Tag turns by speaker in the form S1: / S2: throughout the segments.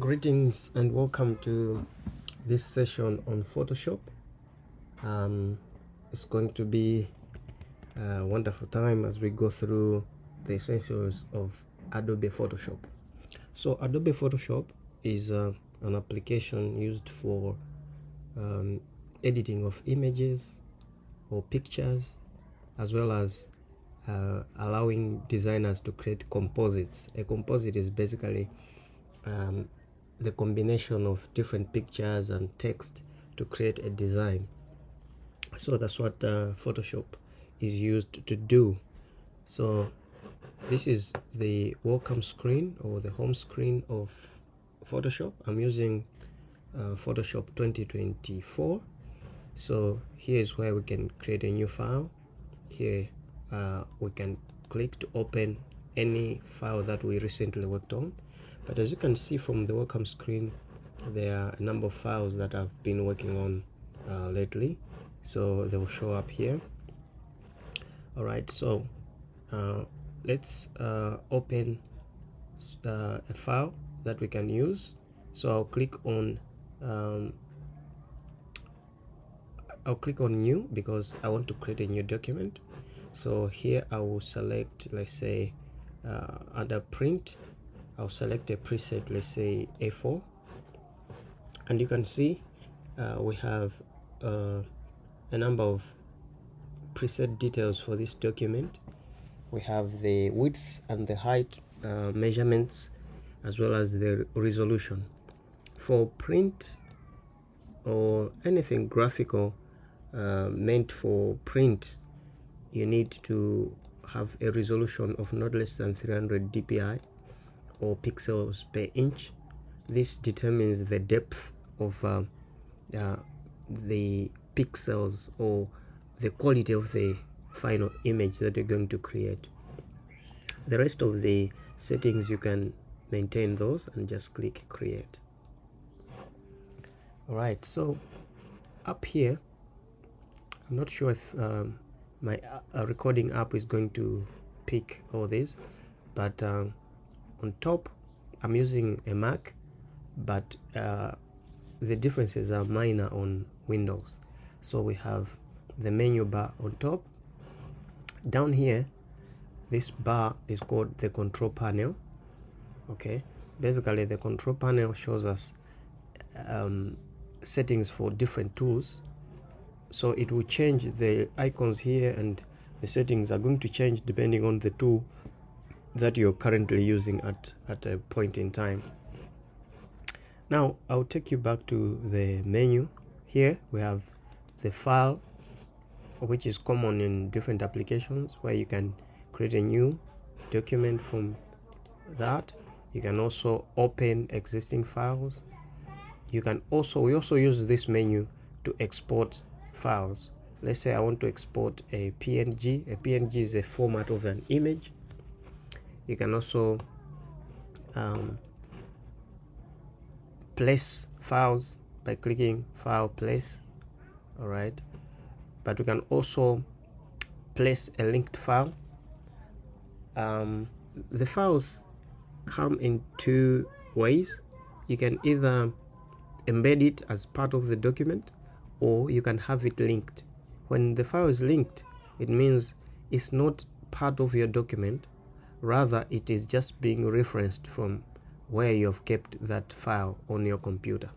S1: Greetings and welcome to this session on Photoshop. It's going to be a wonderful time as we go through the essentials of Adobe Photoshop. So Adobe Photoshop is an application used for editing of images or pictures, as well as allowing designers to create composites. A composite is basically the combination of different pictures and text to create a design. So that's what Photoshop is used to do. So this is the welcome screen or the home screen of Photoshop. I'm using Photoshop 2024. So here's where we can create a new file. Here we can click to open any file that we recently worked on. But as you can see from the welcome screen, there are a number of files that I've been working on lately, so they will show up here. All right, so let's open a file that we can use. So I'll click on new because I want to create a new document. So here I will select, let's say under print, I'll select a preset, let's say A4, and you can see we have a number of preset details for this document. We have the width and the height measurements, as well as the resolution. For print or anything graphical meant for print, you need to have a resolution of not less than 300 dpi or pixels per inch. This determines the depth of the pixels or the quality of the final image that you're going to create. The rest of the settings, you can maintain those and just click create. All right, so up here, I'm not sure if my recording app is going to pick all this, but on top I'm using a Mac, but the differences are minor on Windows. So we have the menu bar on top. Down here, this bar is called the control panel. Okay, basically the control panel shows us settings for different tools. So it will change the icons here, and the settings are going to change depending on the tool that you're currently using at a point in time. Now I'll take you back to the menu. Here we have the file, which is common in different applications, where you can create a new document from that. You can also open existing files. We also use this menu to export files. Let's say I want to export a PNG. A PNG is a format of an image. You can also place files by clicking file place. All right, but we can also place a linked file. The files come in two ways. You can either embed it as part of the document, or you can have it linked. When the file is linked, it means it's not part of your document, rather it is just being referenced from where you have kept that file on your computer.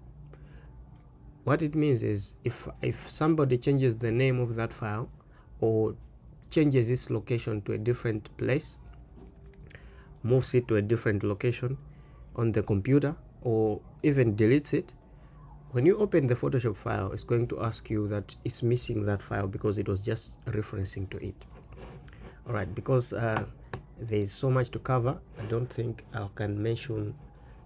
S1: What it means is if somebody changes the name of that file or changes its location to a different place, moves it to a different location on the computer, or even deletes it, when you open the Photoshop file, it's going to ask you that it's missing that file because it was just referencing to it. All right, because there's so much to cover, I don't think I can mention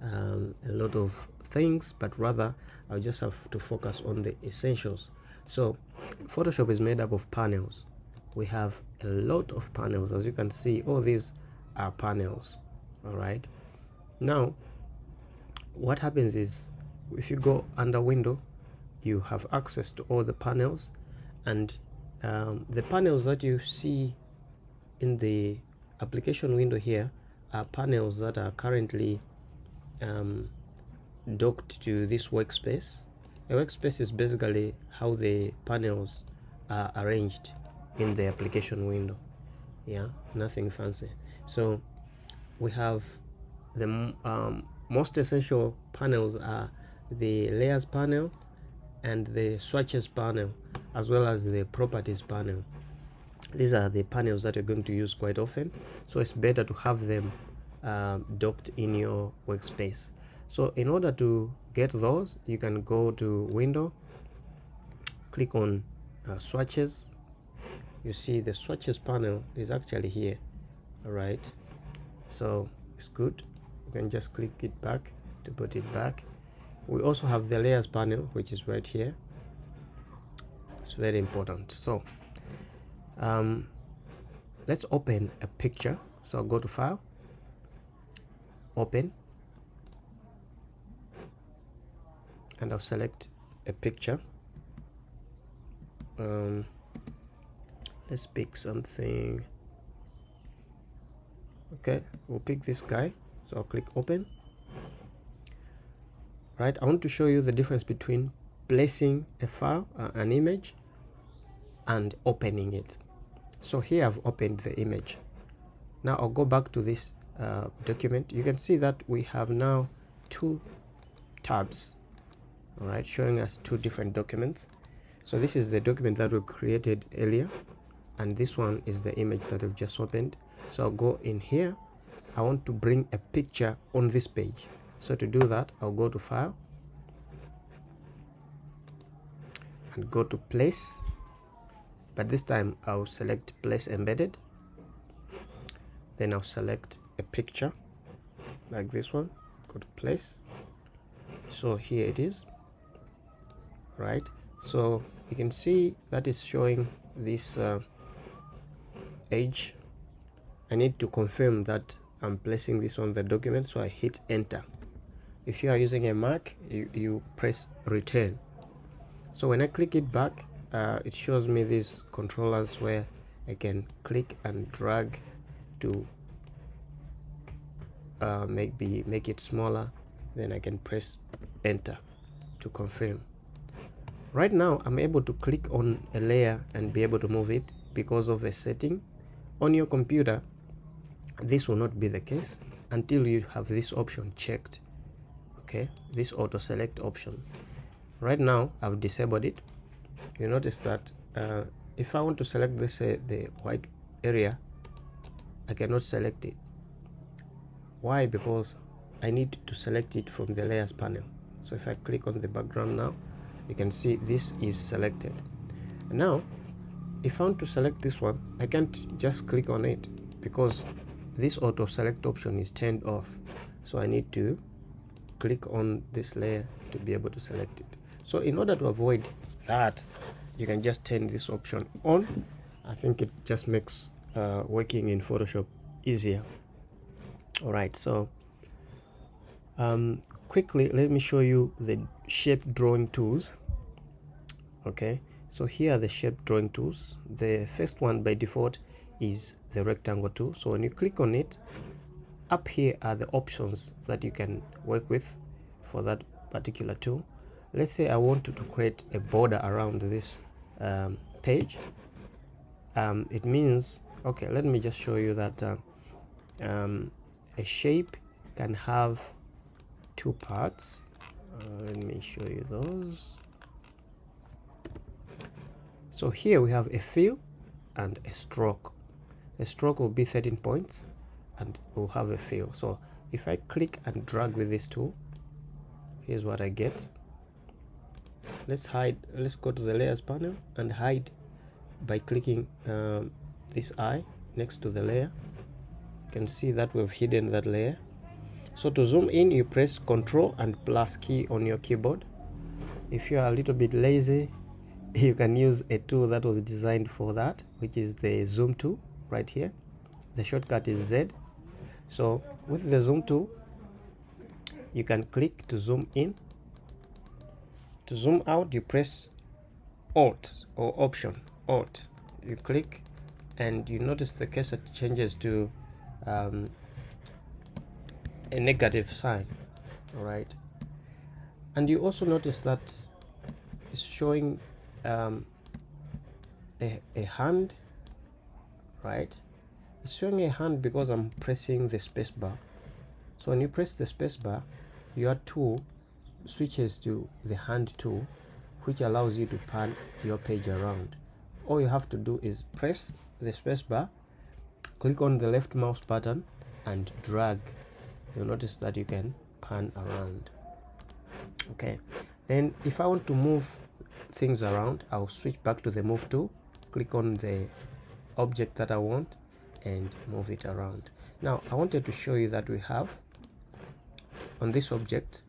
S1: a lot of things, but rather I'll just have to focus on the essentials. So Photoshop is made up of panels. We have a lot of panels. As you can see, all these are panels. All right, now what happens is, if you go under window, you have access to all the panels, and the panels that you see in the application window here are panels that are currently docked to this workspace. A workspace is basically how the panels are arranged in the application window. Yeah, nothing fancy. So we have the most essential panels are the layers panel and the swatches panel, as well as the properties panel. These are the panels that you're going to use quite often, so it's better to have them docked in your workspace. So in order to get those, you can go to Window, click on swatches. You see the swatches panel is actually here. All right, so it's good. You can just click it back to put it back. We also have the layers panel, which is right here. It's very important. So let's open a picture. So I'll go to File, Open, and I'll select a picture. Let's pick something. Okay, we'll pick this guy. So I'll click Open. Right, I want to show you the difference between placing a file, an image, and opening it. So here I've opened the image. Now I'll go back to this document. You can see that we have now two tabs, all right, showing us two different documents. So this is the document that we created earlier, and this one is the image that I've just opened. So I'll go in here. I want to bring a picture on this page. So to do that, I'll go to File and go to Place, but this time I'll select Place Embedded. Then I'll select a picture like this one, go to Place. So here it is, right? So you can see that is showing this edge. I need to confirm that I'm placing this on the document, so I hit Enter. If you are using a Mac, you press Return. So when I click it back, it shows me these controllers where I can click and drag to make it smaller. Then I can press Enter to confirm. Right now I'm able to click on a layer and be able to move it because of a setting. On your computer, this will not be the case until you have this option checked. Okay, this auto select option. Right now I've disabled it. You notice that if I want to select this the white area, I cannot select it. Why? Because I need to select it from the layers panel. So if I click on the background now, you can see this is selected. And now if I want to select this one, I can't just click on it because this auto select option is turned off. So I need to click on this layer to be able to select it. So in order to avoid that, you can just turn this option on. I think it just makes working in Photoshop easier. All right, so quickly let me show you the shape drawing tools. Okay, so here are the shape drawing tools. The first one by default is the rectangle tool. So when you click on it, up here are the options that you can work with for that particular tool. Let's say I wanted to create a border around this page. It means, okay, let me just show you that a shape can have two parts. Let me show you those. So here we have a fill and a stroke. A stroke will be 13 points and we'll have a fill. So if I click and drag with this tool, here's what I get. Let's hide. Let's go to the layers panel and hide by clicking this eye next to the layer. You can see that we've hidden that layer. So to zoom in, you press Ctrl and plus key on your keyboard. If you are a little bit lazy, you can use a tool that was designed for that, which is the zoom tool right here. The shortcut is Z. So with the zoom tool, you can click to zoom in. To zoom out, you press Alt or Option. Alt. You click and you notice the cursor changes to a negative sign. All right. And you also notice that it's showing a hand, right? It's showing a hand because I'm pressing the space bar. So when you press the space bar, your tool switches to the hand tool, which allows you to pan your page around. All you have to do is press the space bar, click on the left mouse button and drag. You'll notice that you can pan around. Okay, then if I want to move things around, I'll switch back to the move tool, click on the object that I want and move it around. Now I wanted to show you that we have on this object,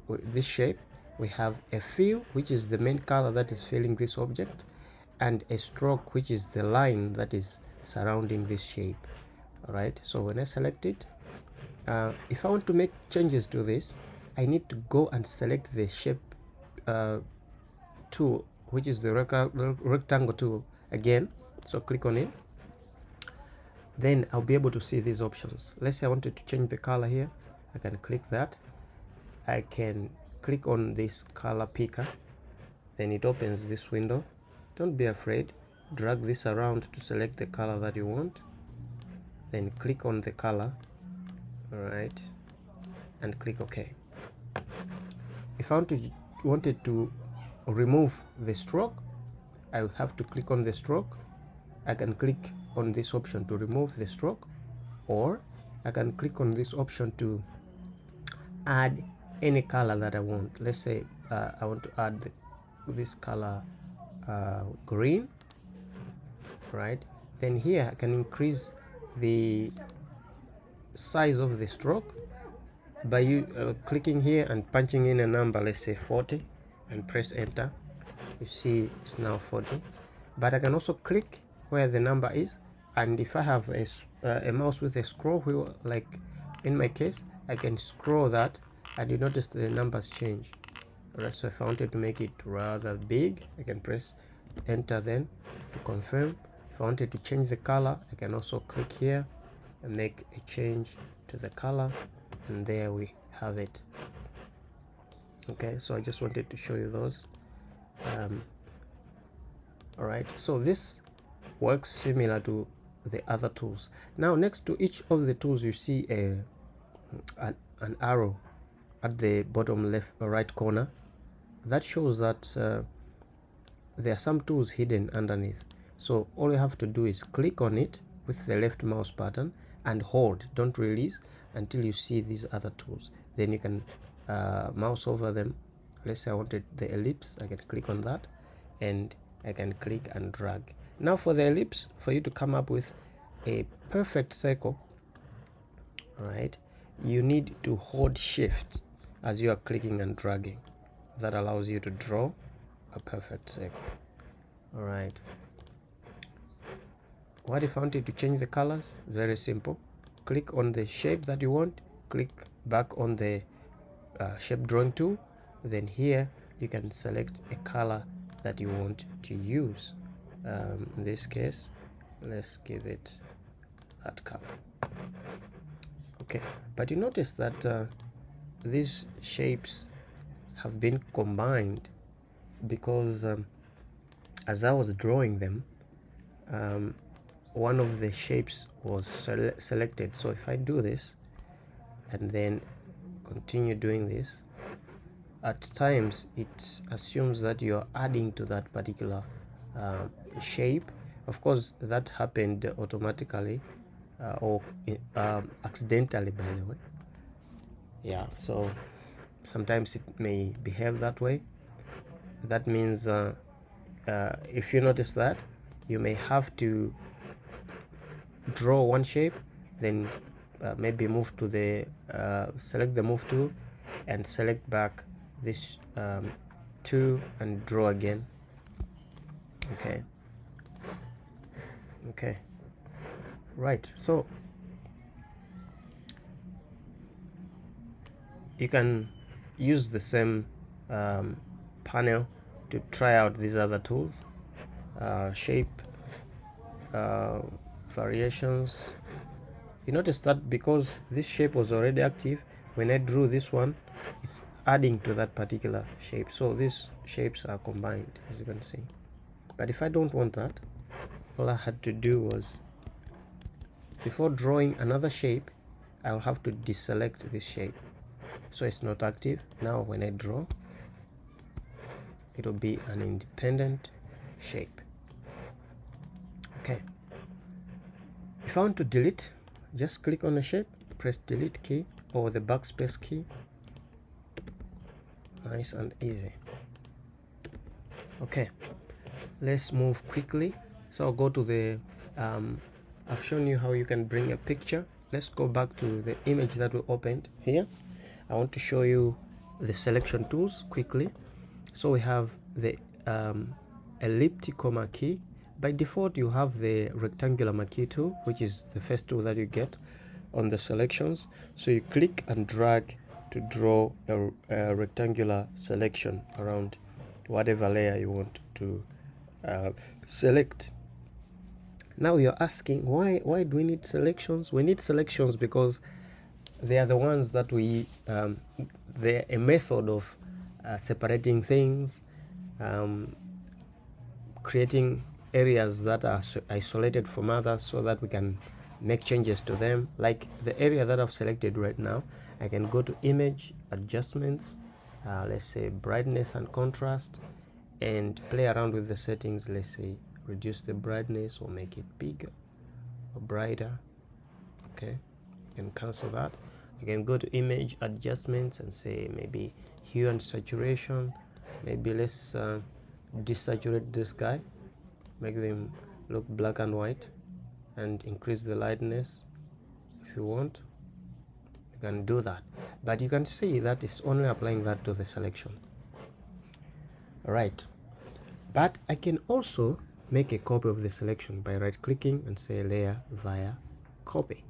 S1: this shape, we have a fill, which is the main color that is filling this object, and a stroke, which is the line that is surrounding this shape. All right, so when I select it, if I want to make changes to this, I need to go and select the shape tool, which is the rectangle tool again. So click on it, then I'll be able to see these options. Let's say I wanted to change the color here. I can click that. I can click on this color picker, then it opens this window. Don't be afraid, drag this around to select the color that you want, then click on the color, all right, and click OK. If I wanted to remove the stroke, I will have to click on the stroke. I can click on this option to remove the stroke, or I can click on this option to add any color that I want. Let's say I want to add this color green, right? Then here I can increase the size of the stroke by you clicking here and punching in a number, let's say 40, and press enter. You see it's now 40. But I can also click where the number is, and if I have a mouse with a scroll wheel, like in my case, I can scroll that and you notice the numbers change. Alright, so if I wanted to make it rather big, I can press enter then to confirm. If I wanted to change the color, I can also click here and make a change to the color, and there we have it. Okay, so I just wanted to show you those. Alright, so this works similar to the other tools. Now next to each of the tools, you see an arrow at the bottom left or right corner that shows that there are some tools hidden underneath. So all you have to do is click on it with the left mouse button and hold, don't release until you see these other tools. Then you can mouse over them. Let's say I wanted the ellipse, I can click on that and I can click and drag. Now for the ellipse, for you to come up with a perfect circle, right, you need to hold shift as you are clicking and dragging. That allows you to draw a perfect circle. All right, what if I wanted to change the colors? Very simple. Click on the shape that you want, click back on the shape drawing tool, then here you can select a color that you want to use. In this case, let's give it that color. Okay, but you notice that these shapes have been combined because as I was drawing them, one of the shapes was selected. So if I do this and then continue doing this, at times it assumes that you're adding to that particular shape. Of course, that happened automatically or accidentally, by the way. Yeah, so sometimes it may behave that way. That means if you notice that, you may have to draw one shape, then maybe move to the select the move tool and select back this tool and draw again. Okay, right, so you can use the same panel to try out these other tools, shape variations. You notice that because this shape was already active, when I drew this one, it's adding to that particular shape. So these shapes are combined, as you can see. But if I don't want that, all I had to do was, before drawing another shape, I'll have to deselect this shape so it's not active. Now when I draw, it'll be an independent shape. Okay, if I want to delete, just click on the shape, press delete key or the backspace key. Nice and easy. Okay, let's move quickly. So I'll go to the I've shown you how you can bring a picture. Let's go back to the image that we opened here. I want to show you the selection tools quickly. So we have the elliptical marquee. By default, you have the rectangular marquee tool, which is the first tool that you get on the selections. So you click and drag to draw a rectangular selection around whatever layer you want to select. Now you're asking, why do we need selections? We need selections because they are the ones that we they're a method of separating things, creating areas that are isolated from others so that we can make changes to them. Like the area that I've selected right now, I can go to image adjustments, let's say brightness and contrast, and play around with the settings. Let's say reduce the brightness or make it bigger or brighter. Okay, you can cancel that. You can go to image adjustments and say maybe hue and saturation. Maybe let's desaturate this guy, make them look black and white, and increase the lightness if you want. You can do that, but you can see that it's only applying that to the selection. All right, but I can also make a copy of the selection by right clicking and say layer via copy.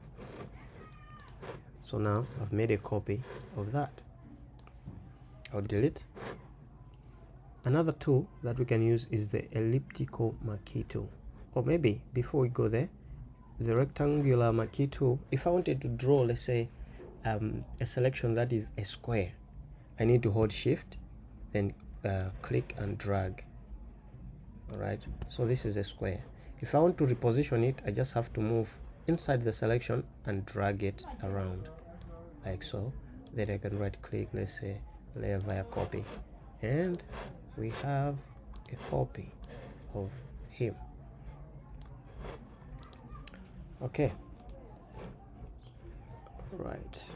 S1: So now I've made a copy of that. I'll delete. Another tool that we can use is the elliptical marquee tool. Or maybe before we go there, the rectangular marquee tool, if I wanted to draw, let's say a selection that is a square, I need to hold shift, then click and drag. All right, so this is a square. If I want to reposition it, I just have to move inside the selection and drag it around like so. Then I can right click, let's say layer via copy, and we have a copy of him. Okay, right.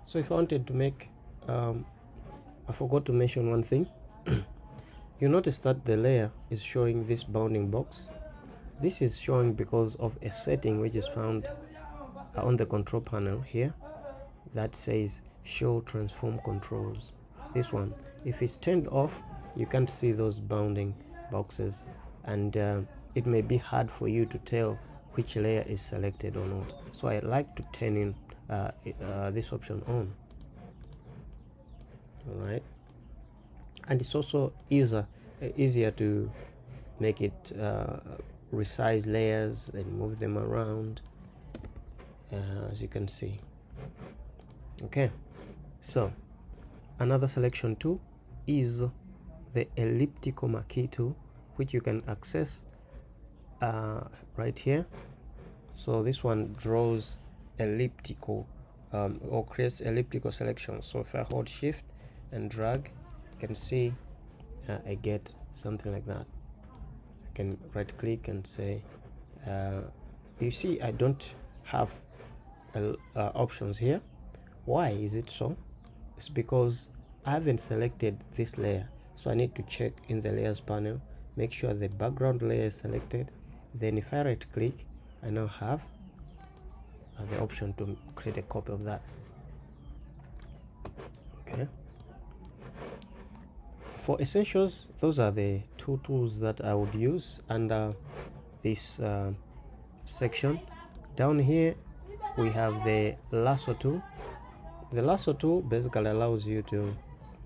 S1: So if I wanted to make I forgot to mention one thing. You notice that the layer is showing this bounding box. This is showing because of a setting which is found on the control panel here that says show transform controls. This one, if it's turned off, you can't see those bounding boxes, and it may be hard for you to tell which layer is selected or not. So I like to turn in this option on. All right, and it's also easier to make it resize layers and move them around, as you can see. Okay, so another selection tool is the elliptical marquee tool, which you can access right here. So this one draws elliptical or creates elliptical selections. So if I hold shift and drag, you can see I get something like that. I can right click and say you see I don't have options here. Why is it so? It's because I haven't selected this layer, so I need to check in the layers panel, make sure the background layer is selected. Then if I right click, I now have the option to create a copy of that. Okay, for essentials, those are the two tools that I would use under this section. Down here we have the lasso tool. The lasso tool basically allows you to,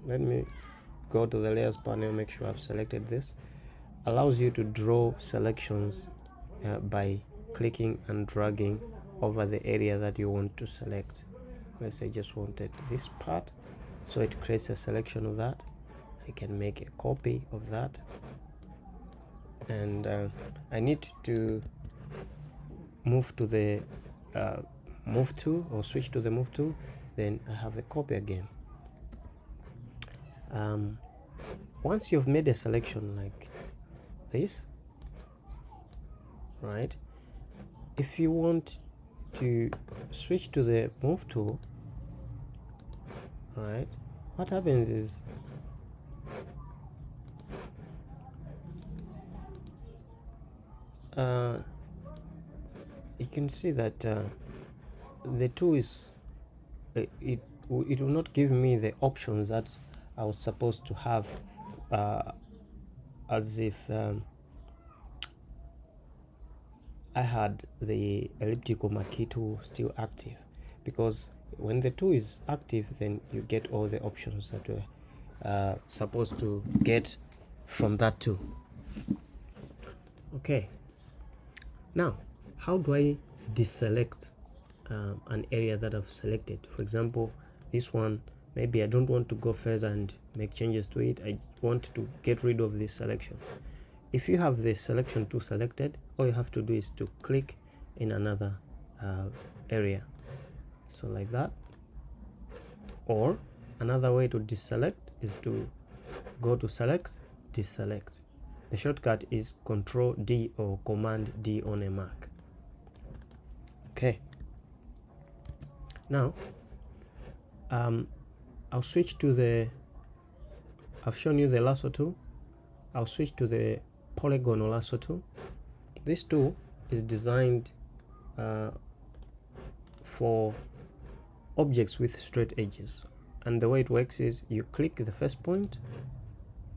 S1: let me go to the layers panel, make sure I've selected this, allows you to draw selections by clicking and dragging over the area that you want to select. let's say I just wanted this part, so it creates a selection of that. I can make a copy of that, and I need to move to the move tool, or switch to the move tool, then I have a copy again. Once you've made a selection like this, right, if you want to switch to the move tool, right, what happens is you can see that the tool is it will not give me the options that I was supposed to have, as if I had the elliptical marquee tool still active, because when the tool is active, then you get all the options that were supposed to get from that tool. Okay, now how do I deselect an area that I've selected? For example, this one, maybe I don't want to go further and make changes to it. I want to get rid of this selection. If you have the selection tool selected, all you have to do is to click in another area, so like that. Or another way to deselect is to go to select, deselect. The shortcut is Control D or Command D on a Mac. Okay, now I'll switch to the, I've shown you the lasso tool. I'll switch to the polygonal lasso tool. This tool is designed for objects with straight edges, and the way it works is you click the first point,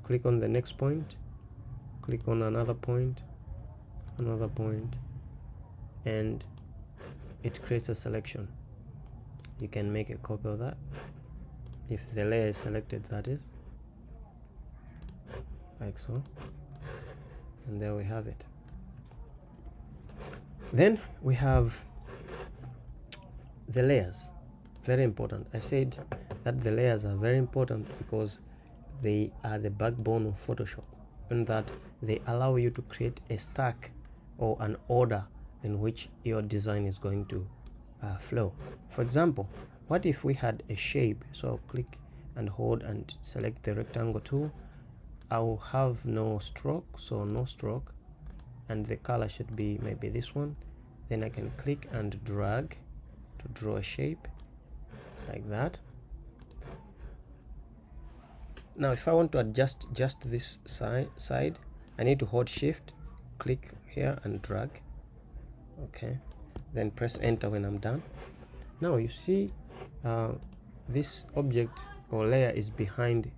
S1: click on the next point, click on another point, and it creates a selection. You can make a copy of that if the layer is selected, that is, like so, and there we have it. Then we have the layers. Very important. I said that the layers are very important because they are the backbone of Photoshop, and that they allow you to create a stack or an order in which your design is going to flow. For example, what if we had a shape? So I'll click and hold and select the rectangle tool. I'll have no stroke, so no stroke, and the color should be maybe this one. Then I can click and drag to draw a shape like that. Now if I want to adjust just this side, I need to hold shift, click here and drag. Okay, then press enter when I'm done. Now you see this object or layer is behind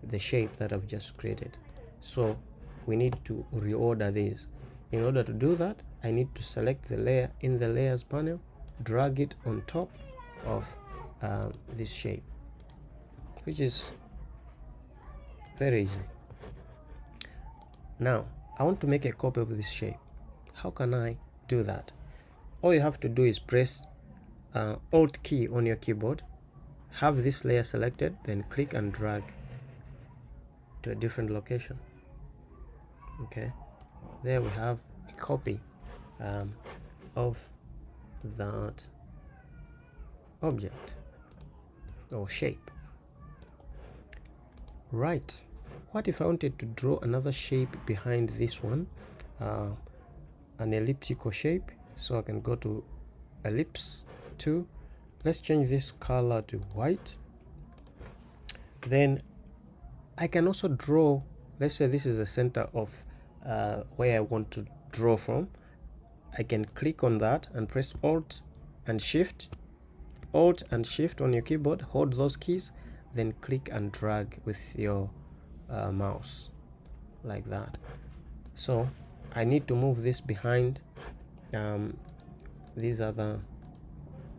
S1: the shape that I've just created, so we need to reorder these. In order to do that, I need to select the layer in the layers panel, drag it on top of this shape, which is very easy. Now I want to make a copy of this shape. How can I do that? All you have to do is press Alt key on your keyboard, have this layer selected, then click and drag to a different location. Okay, there we have a copy of that object or shape. Right, what if I wanted to draw another shape behind this one, an elliptical shape? So I can go to ellipse 2. Let's change this color to white. Then I can also draw, let's say this is the center of where I want to draw from. I can click on that and press Alt and Shift on your keyboard, hold those keys, then click and drag with your mouse like that. So I need to move this behind these other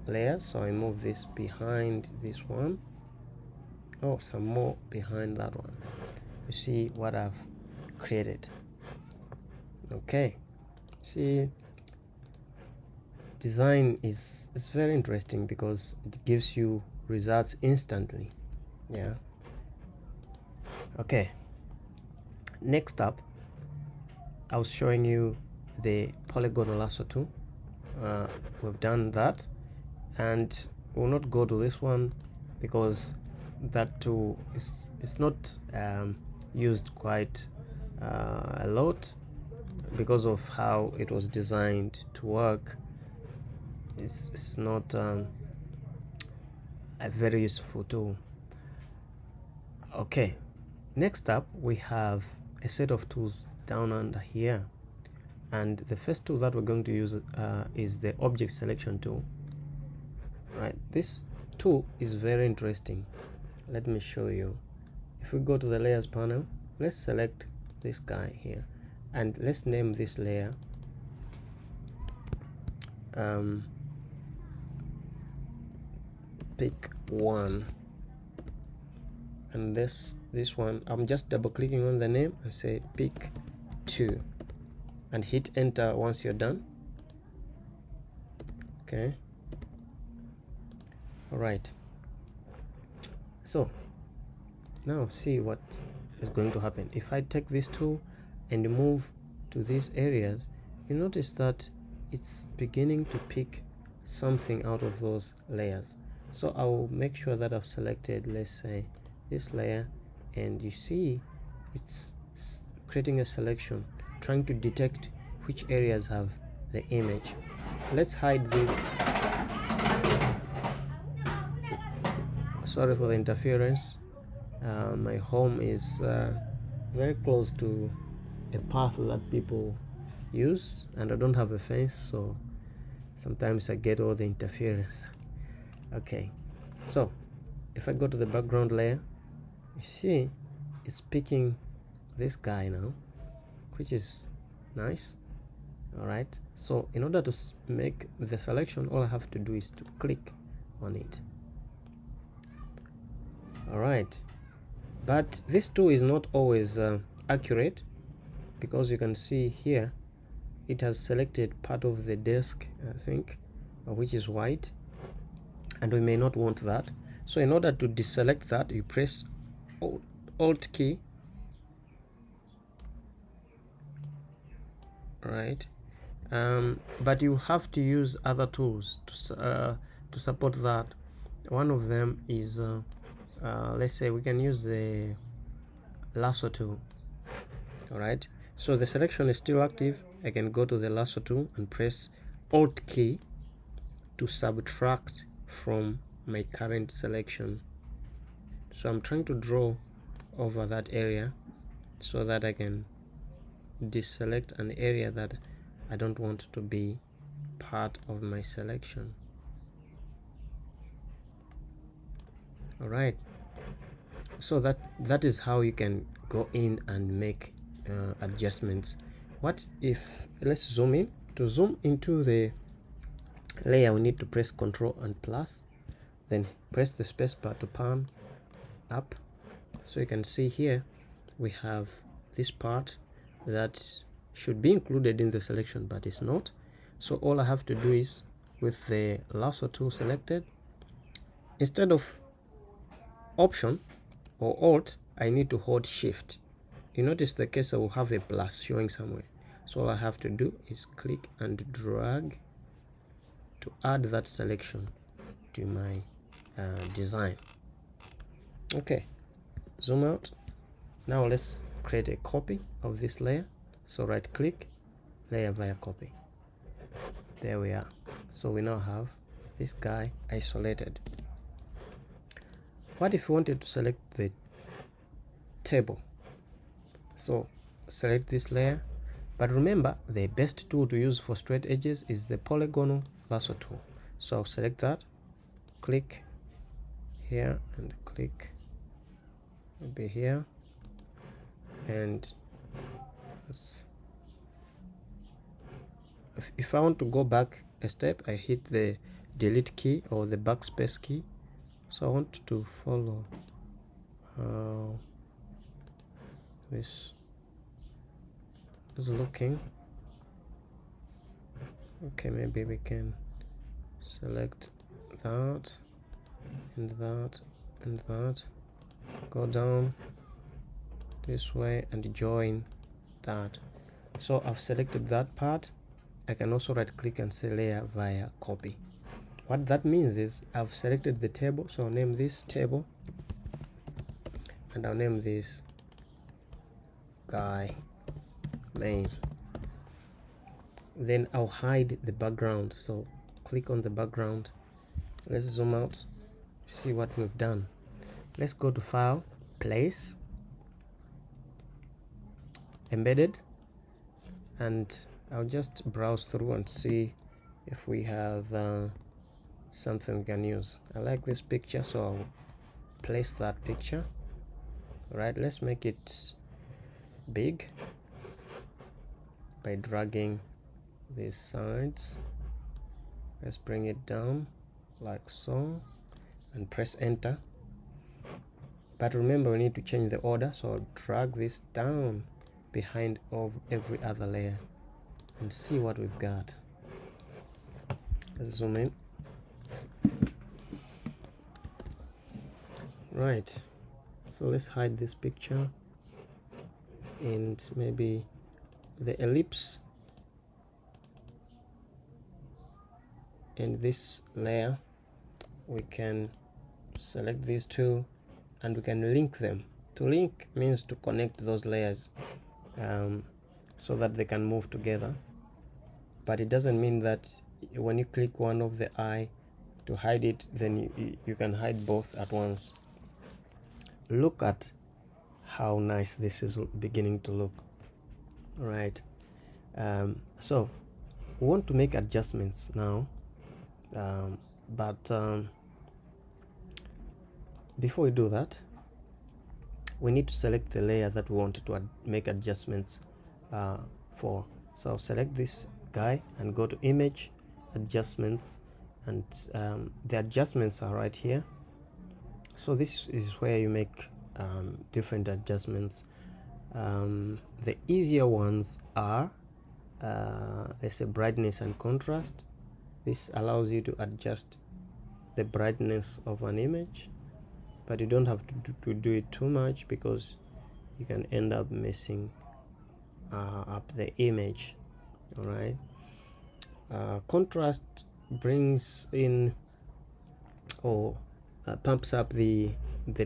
S1: layers, so I move this behind this one, some more behind that one. You see what I've created. Okay, see, design is very interesting because it gives you results instantly. Yeah. Okay, next up, I was showing you the polygonal lasso tool. We've done that, and we'll not go to this one because that tool is not used quite a lot because of how it was designed to work. It's not a very useful tool. Okay, next up we have a set of tools down under here, and the first tool that we're going to use is the object selection tool. Right, this tool is very interesting. Let me show you. If we go to the layers panel, let's select this guy here and let's name this layer pick 1, and this one I'm just double clicking on the name and say pick 2 and hit enter once you're done. Okay, all right, so now see what is going to happen. If I take this tool and move to these areas, you notice that it's beginning to pick something out of those layers. So I will make sure that I've selected, let's say, this layer, and you see it's creating a selection, trying to detect which areas have the image. Let's hide this. Sorry for the interference. My home is very close to a path that people use, and I don't have a fence, so sometimes I get all the interference. Okay, so if I go to the background layer, you see it's picking this guy now, which is nice. All right, so in order to make the selection, all I have to do is to click on it. All right, but this tool is not always accurate, because you can see here it has selected part of the desk, I think, which is white, and we may not want that. So in order to deselect that, you press Alt key, right? But you have to use other tools to support that. One of them is let's say we can use the lasso tool. All right, so the selection is still active. I can go to the lasso tool and press Alt key to subtract from my current selection. So I'm trying to draw over that area so that I can deselect an area that I don't want to be part of my selection. All right, so that is how you can go in and make adjustments. What if, let's zoom in. To zoom into the layer, we need to press Ctrl and plus, then press the space bar to pan up. So you can see here we have this part that should be included in the selection, but it's not. So all I have to do is, with the lasso tool selected, instead of Option or Alt, I need to hold Shift. You notice the cursor will have a plus showing somewhere. So all I have to do is click and drag to add that selection to my design. Okay, zoom out. Now let's create a copy of this layer. So right click, layer via copy. There we are. So we now have this guy isolated. What if you wanted to select the table? So select this layer, but remember the best tool to use for straight edges is the polygonal lasso tool. So I'll select that, click here and click maybe here, and if I want to go back a step, I hit the delete key or the backspace key. So I want to follow how this is looking. Okay, maybe we can select that and that and that, go down this way and join that. So I've selected that part. I can also right click and say layer via copy. What that means is I've selected the table, so I'll name this table and I'll name this guy main. Then I'll hide the background, so click on the background. Let's zoom out, see what we've done. Let's go to file, place, embedded, and I'll just browse through and see if we have something we can use. I like this picture, so I'll place that picture. Right, let's make it big by dragging these sides. Let's bring it down like so and press enter. But remember, we need to change the order, so I'll drag this down behind of every other layer and see what we've got. Let's zoom in. Right, so let's hide this picture and maybe the ellipse and this layer. We can select these two and we can link them. To link means to connect those layers so that they can move together, but it doesn't mean that when you click one of the eye to hide it, then you can hide both at once. Look at how nice this is beginning to look. All right, so we want to make adjustments now, but before we do that, we need to select the layer that we want to make adjustments for. So I'll select this guy and go to image, adjustments, and the adjustments are right here. So this is where you make different adjustments. The easier ones are let's say brightness and contrast. This allows you to adjust the brightness of an image, but you don't have to do it too much because you can end up messing up the image. All right, contrast brings in or pumps up the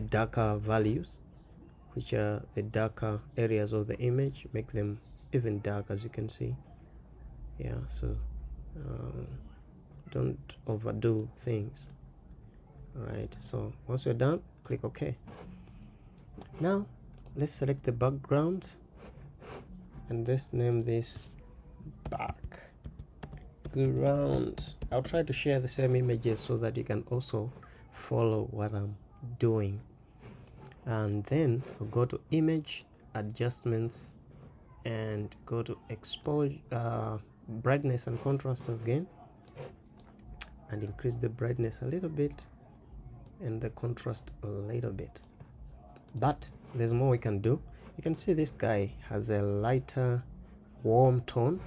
S1: darker values, which are the darker areas of the image, make them even dark, as you can see. Yeah, so don't overdo things. All right, so once you're done, click OK. Now let's select the background and let's name this background. I'll try to share the same images so that you can also follow what I'm doing. And then we'll go to image, adjustments, and go to exposure, brightness and contrast again, and increase the brightness a little bit and the contrast a little bit. But there's more we can do. You can see this guy has a lighter warm tone,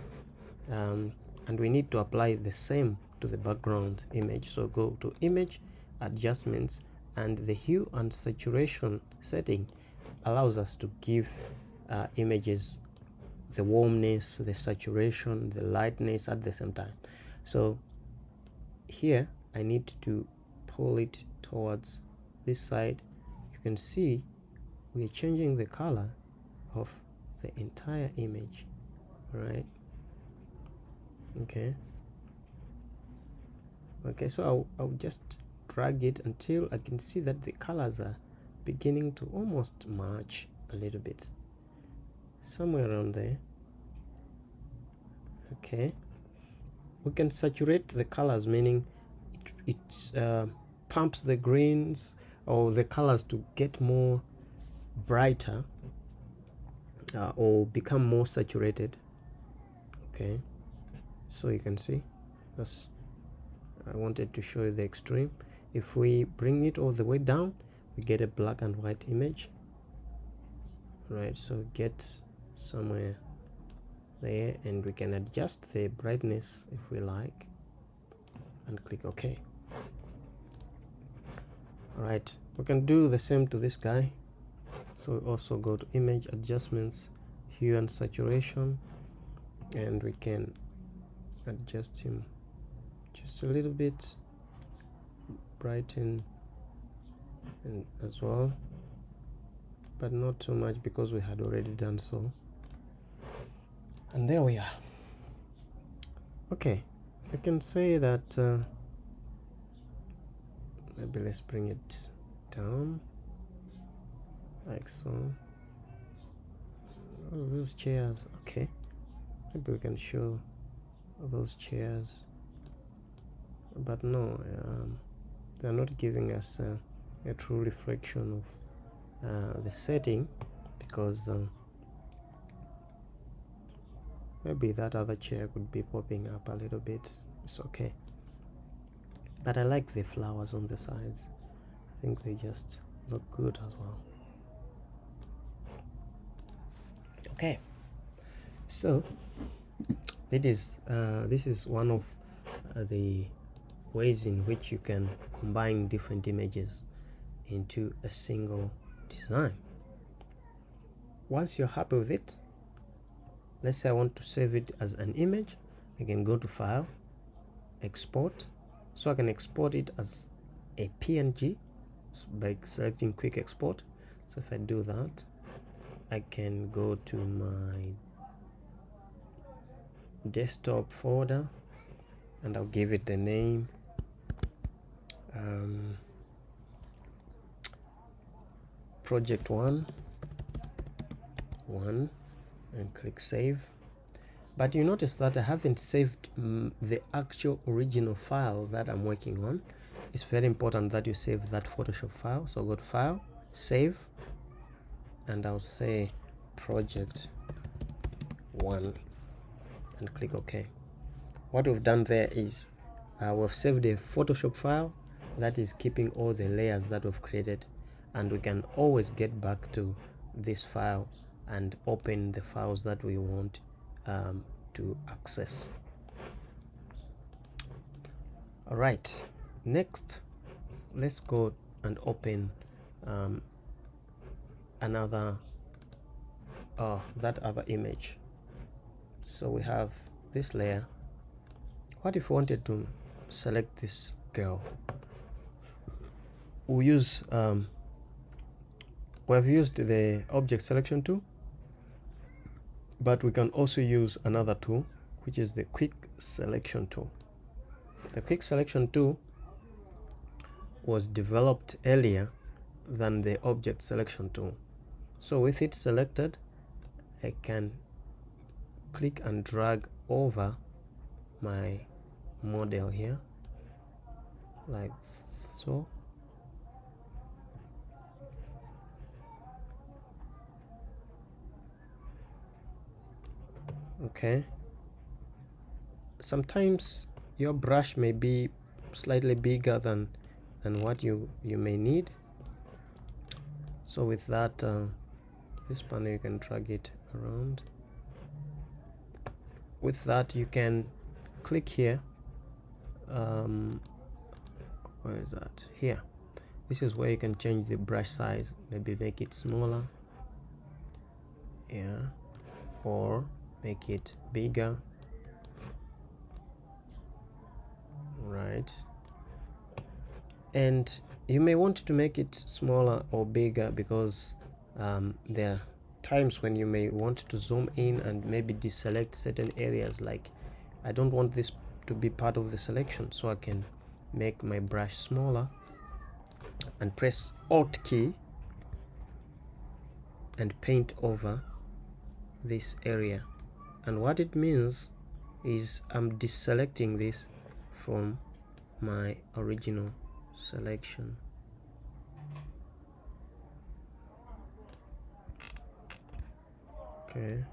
S1: and we need to apply the same to the background image. So go to image, adjustments, and the hue and saturation setting allows us to give images the warmness, the saturation, the lightness at the same time. So here I need to pull it towards this side. You can see we're changing the color of the entire image. Right, okay, so I'll just drag it until I can see that the colors are beginning to almost match a little bit, somewhere around there. Okay, we can saturate the colors, meaning it pumps the greens or the colors to get more brighter or become more saturated. Okay, so you can see that's, I wanted to show you the extreme. If we bring it all the way down, we get a black and white image. Right, so get somewhere there, and we can adjust the brightness if we like. and click OK. Alright, we can do the same to this guy. So we also go to image adjustments, hue and saturation, and we can adjust him just a little bit, brighten and as well, but not too much because we had already done so. And there we are. Okay, I can say that maybe let's bring it down like so. Oh, those chairs, okay, maybe we can show those chairs, but no, they're not giving us a true reflection of the setting, because maybe that other chair could be popping up a little bit. It's okay, but I like the flowers on the sides. I think they just look good as well. Okay, so this is one of the ways in which you can combine different images into a single design. Once you're happy with it, let's say I want to save it as an image, I can go to File, Export. So I can export it as a PNG by selecting Quick Export. So if I do that, I can go to my desktop folder and I'll give it the name project 1 and click save. But you notice that I haven't saved the actual original file that I'm working on. It's very important that you save that Photoshop file. So go to File, Save, and I'll say project 1 and click OK. What we've done there is we've saved a Photoshop file that is keeping all the layers that we've created, and we can always get back to this file and open the files that we want to access. All right, next let's go and open that other image. So we have this layer. What if we wanted to select this girl? We'll use we've used the object selection tool, but we can also use another tool, which is the quick selection tool. The quick selection tool was developed earlier than the object selection tool. So with it selected, I can click and drag over my model here like so. Okay, sometimes your brush may be slightly bigger than what you may need. So with that this panel, you can drag it around. With that, you can click here. Where is that? Here. This is where you can change the brush size, maybe make it smaller, yeah, or make it bigger. Right, and you may want to make it smaller or bigger because there are times when you may want to zoom in and maybe deselect certain areas, like I don't want this to be part of the selection, so I can make my brush smaller and press Alt key and paint over this area. And what it means is I'm deselecting this from my original selection. Okay,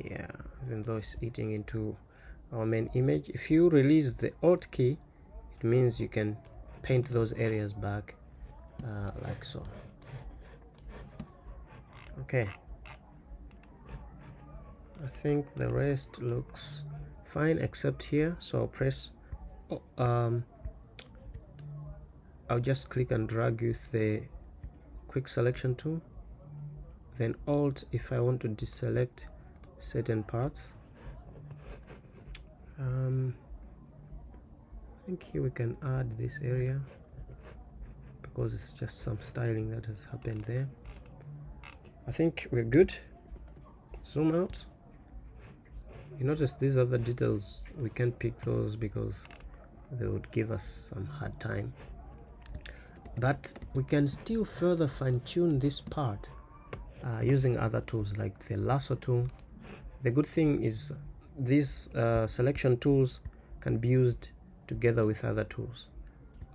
S1: yeah, even though it's eating into our main image, if you release the Alt key, it means you can paint those areas back like so. Okay, I think the rest looks fine except here. So I'll press I'll just click and drag with the quick selection tool, then Alt if I want to deselect certain parts. I think here we can add this area because it's just some styling that has happened there. I think we're good. Zoom out. You notice these other details, we can't pick those because they would give us some hard time, but we can still further fine-tune this part using other tools like the lasso tool. The good thing is these selection tools can be used together with other tools.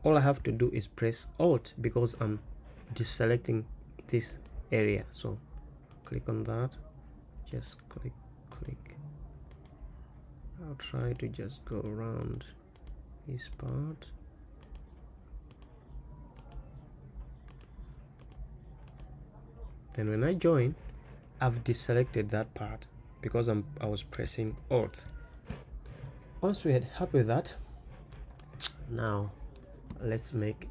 S1: All I have to do is press Alt because I'm deselecting this area. So click on that, just click. I'll try to just go around this part. Then when I join, I've deselected that part because I was pressing Alt. Once we are happy with that, now let's make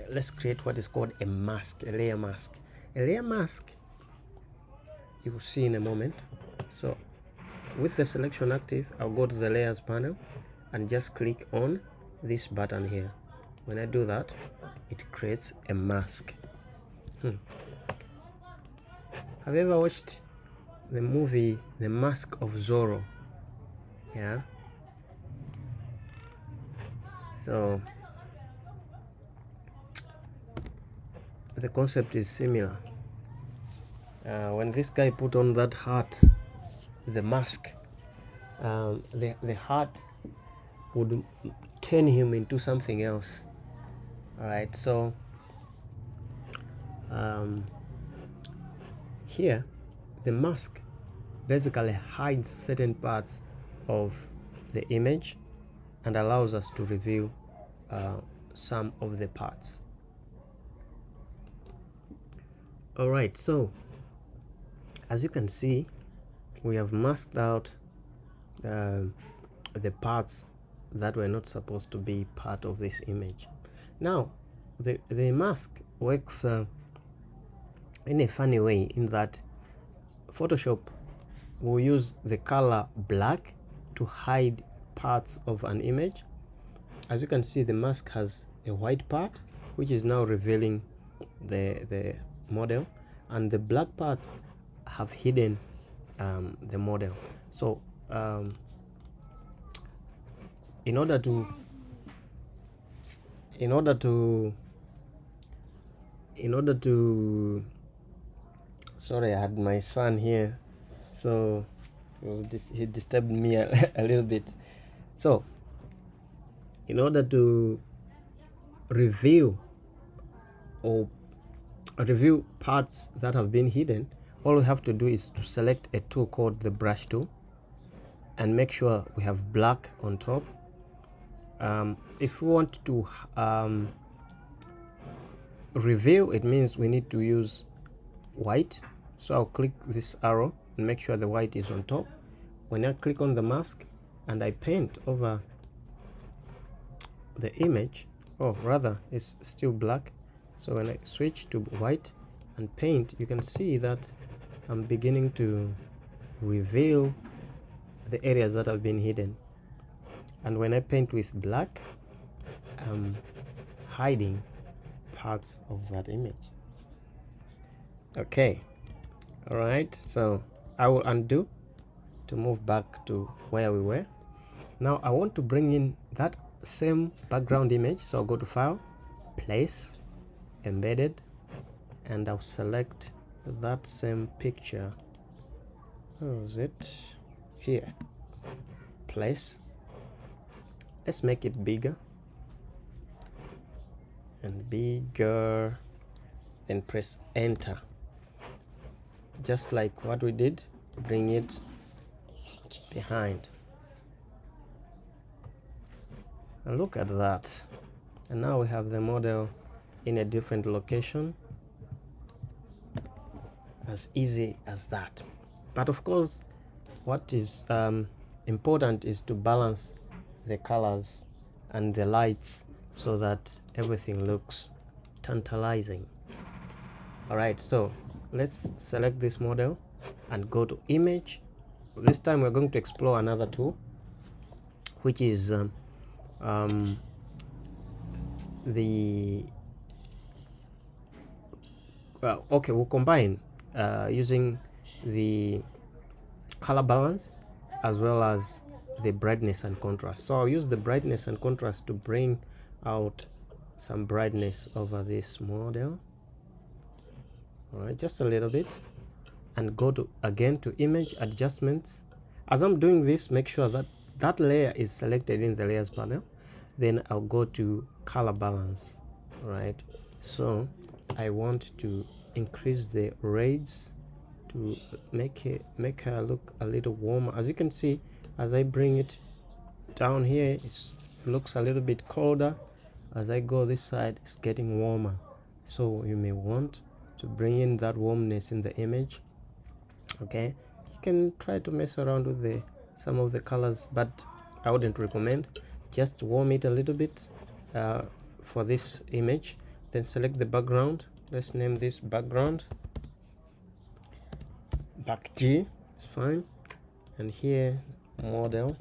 S1: let's create what is called a mask, a layer mask. A layer mask you will see in a moment. So with the selection active, I'll go to the layers panel and just click on this button here. When I do that, it creates a mask. Have you ever watched the movie The Mask of Zorro? Yeah. So the concept is similar. When this guy put on that hat, the mask, the hat would turn him into something else. All right, so here the mask basically hides certain parts of the image and allows us to reveal some of the parts. All right, so as you can see, we have masked out the parts that were not supposed to be part of this image. Now the mask works in a funny way, in that Photoshop will use the color black to hide parts of an image. As you can see, the mask has a white part which is now revealing the model, and the black parts have hidden the model. So in order to sorry, I had my son here, so he disturbed me a little bit. So in order to review parts that have been hidden, all we have to do is to select a tool called the brush tool and make sure we have black on top. If we want to reveal, it means we need to use white. So I'll click this arrow and make sure the white is on top. When I click on the mask and I paint over the image, or rather it's still black, so when I switch to white and paint, you can see that I'm beginning to reveal the areas that have been hidden. And when I paint with black, I'm hiding parts of that image. Okay, all right, so I will undo to move back to where we were. Now I want to bring in that same background image, so I'll go to File, Place, Embedded, and I'll select that same picture. Where is it? Here. Place. Let's make it bigger and bigger, and press Enter. Just like what we did, bring it behind. And look at that. And now we have the model in a different location. As easy as that. But of course, what is important is to balance the colors and the lights so that everything looks tantalizing. All right, so let's select this model and go to image. This time we're going to explore another tool, which is we'll combine using the color balance as well as the brightness and contrast. So I'll use the brightness and contrast to bring out some brightness over this model. All right, just a little bit, and go to again to image adjustments. As I'm doing this, make sure that that layer is selected in the layers panel. Then I'll go to color balance. All right, so I want to increase the reds to make her look a little warmer. As you can see, as I bring it down here, it looks a little bit colder. As I go this side, it's getting warmer. So you may want to bring in that warmness in the image. Okay, you can try to mess around with some of the colors, but I wouldn't recommend. Just warm it a little bit for this image. Then select the background. Let's name this background. Back G is fine. And here, model.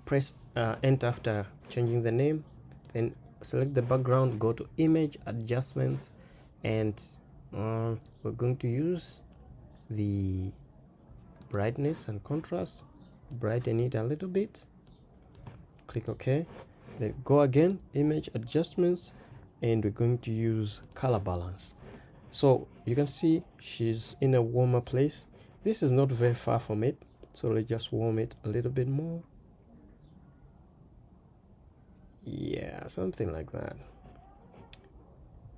S1: Press enter after changing the name. Then select the background, go to image adjustments, and we're going to use the brightness and contrast. Brighten it a little bit. Click OK. Then go again, image adjustments, and we're going to use color balance. So you can see she's in a warmer place. This is not very far from it, so let's just warm it a little bit more. Yeah, something like that.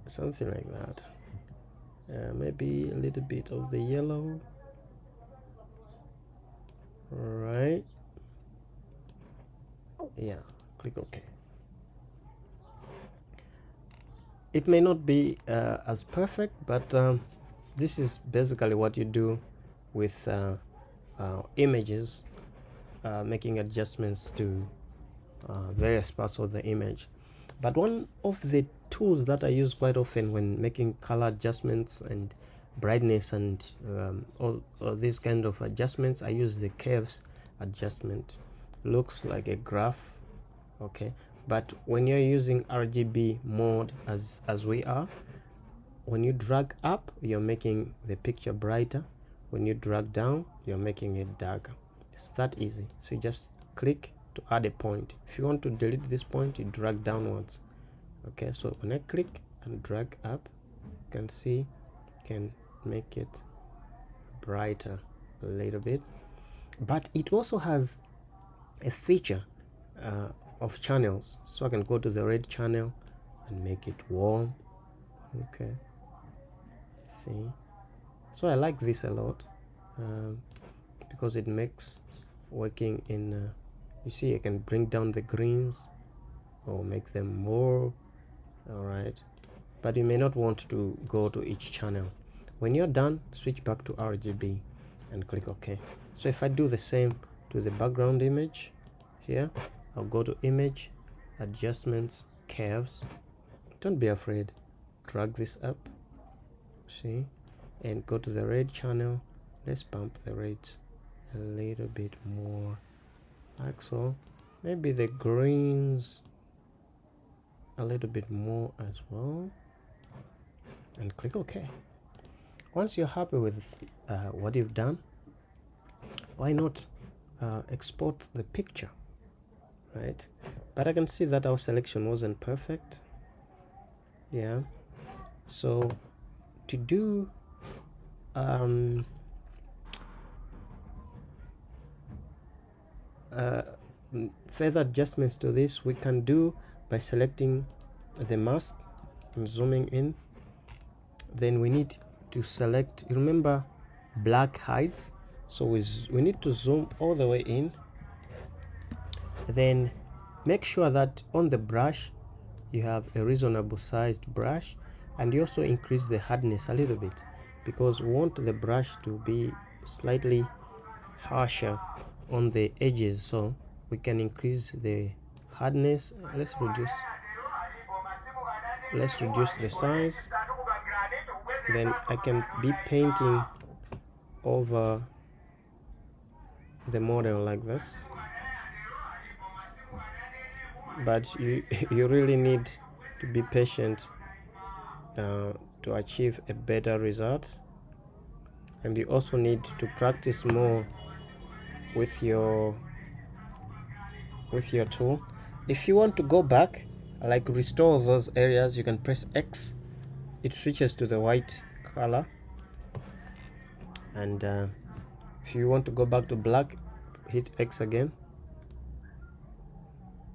S1: Something like that. Maybe a little bit of the yellow. Right. Yeah, click OK. It may not be as perfect, but this is basically what you do with images, making adjustments to various parts of the image. But one of the tools that I use quite often when making color adjustments and brightness and all these kind of adjustments, I use the curves adjustment. Looks like a graph, okay, but when you're using RGB mode as we are, when you drag up, you're making the picture brighter. When you drag down, you're making it darker. It's that easy. So you just click to add a point. If you want to delete this point, you drag downwards. Okay, so when I click and drag up, you can see you can make it brighter a little bit. But it also has a feature of channels, so I can go to the red channel and make it warm. Okay, see, so I like this a lot because it makes working in you see, I can bring down the greens or make them more. All right, but you may not want to go to each channel. When you're done, switch back to RGB and click OK. So if I do the same to the background image here, I'll go to image adjustments, curves. Don't be afraid, drag this up, see, and go to the red channel. Let's bump the reds a little bit more, like so. Maybe the greens a little bit more as well, and click OK. Once you're happy with what you've done, why not export the picture, right? But I can see that our selection wasn't perfect. Yeah, so to do further adjustments to this, we can do by selecting the mask and zooming in. Then we need to select, remember, black hides, so we need to zoom all the way in. Then make sure that on the brush you have a reasonable sized brush, and you also increase the hardness a little bit, because we want the brush to be slightly harsher on the edges, so we can increase the hardness. Let's reduce the size. Then I can be painting over the model like this, but you really need to be patient to achieve a better result, and you also need to practice more with your tool. If you want to go back, like restore those areas, you can press X. It switches to the white color, and if you want to go back to black, hit X again,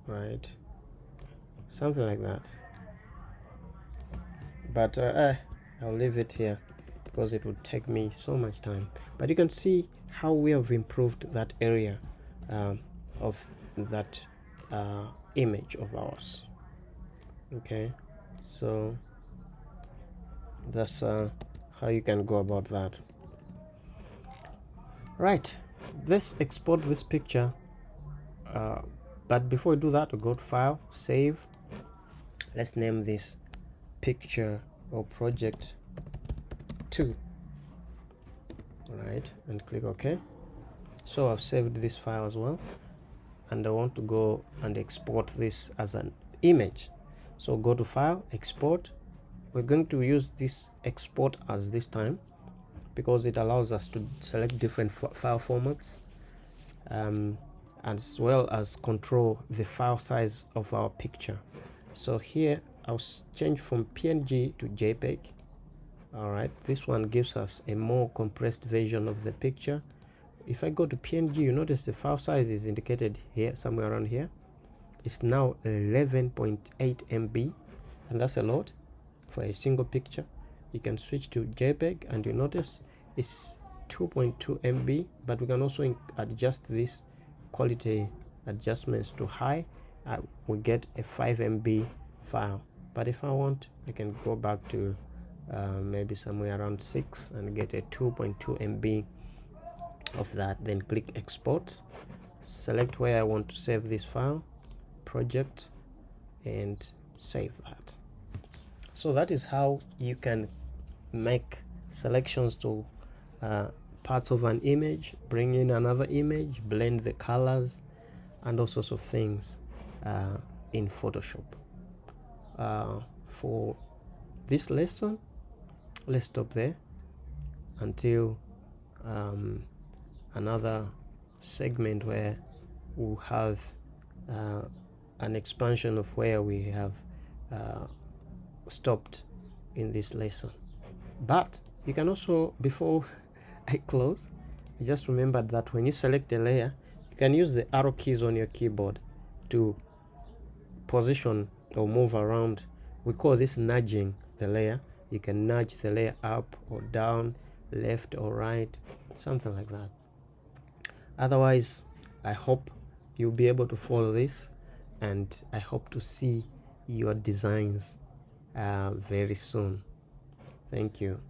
S1: right? Something like that. But I'll leave it here because it would take me so much time. But you can see how we have improved that area of that image of ours. Okay, so that's how you can go about that. Right, let's export this picture, but before we do that, we go to File, Save. Let's name this Picture or Project 2. Right, and click OK. So I've saved this file as well, and I want to go and export this as an image. So go to File, Export. We're going to use this export as this time because it allows us to select different file formats, as well as control the file size of our picture. So here I'll change from PNG to JPEG. Alright, this one gives us a more compressed version of the picture. If I go to PNG, you notice the file size is indicated here, somewhere around here. It's now 11.8 MB, and that's a lot for a single picture. You can switch to JPEG, and you notice it's 2.2 MB, but we can also adjust this quality adjustments to high. We get a 5 MB file. But if I want, I can go back to maybe somewhere around 6 and get a 2.2 MB of that. Then click Export, select where I want to save this file, Project, and save that. So that is how you can make selections to parts of an image, bring in another image, blend the colors, and all sorts of things in Photoshop. For this lesson, let's stop there until another segment where we'll have an expansion of where we have stopped in this lesson. But you can also, before I close, I just remembered that when you select a layer, you can use the arrow keys on your keyboard to position or move around. We call this nudging the layer. You can nudge the layer up or down, left or right, something like that. Otherwise, I hope you'll be able to follow this, and I hope to see your designs very soon. Thank you.